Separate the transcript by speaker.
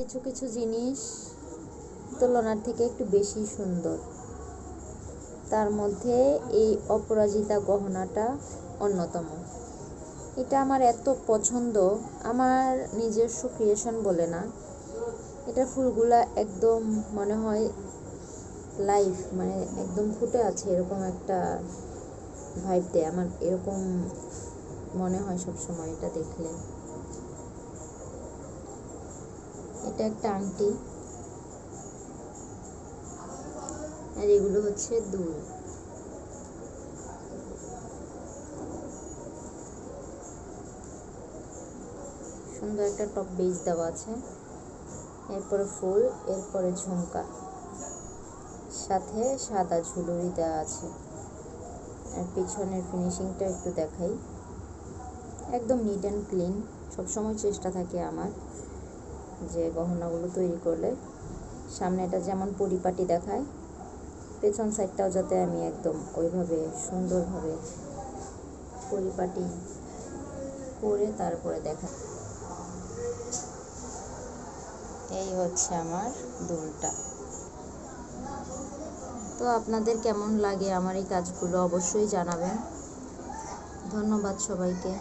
Speaker 1: কিছু কিছু জিনিস তুলনার থেকে একটু বেশি সুন্দর। তার মধ্যে এই অপরাজিতা গহনাটা অন্যতম। এটা আমার এত পছন্দ, আমার নিজস্ব ক্রিয়েশন বলে না, এটা ফুলগুলা একদম মনে হয় লাইভ, মানে একদম ফুটে আছে এরকম একটা ভাইব দেয় আমার, এরকম মনে হয় সব সময় এটা দেখলে। এটা একটা আংটি, আর এগুলো হচ্ছে দুল। সুন্দর একটা টপ বেস দেওয়া আছে, এরপরে ফুল, এরপরে ঝুমকা, সাথে সাদা ঝুলুরি দেওয়া আছে। আর পিছনের ফিনিশিংটা একটু দেখাই, একদম নিট অ্যান্ড ক্লিন। সবসময় চেষ্টা থাকে আমার যে গহনাগুলো তৈরি করলে সামনেটা যেমন পরিপাটি দেখায়, পেছন সাইডটাও যাতে আমি একদম ওইভাবে সুন্দরভাবে পরিপাটি করে তারপরে দেখা। এই হচ্ছে আমার দুলটা। তো আপনাদের কেমন লাগে আমার এই কাজগুলো অবশ্যই জানাবেন। ধন্যবাদ সবাইকে।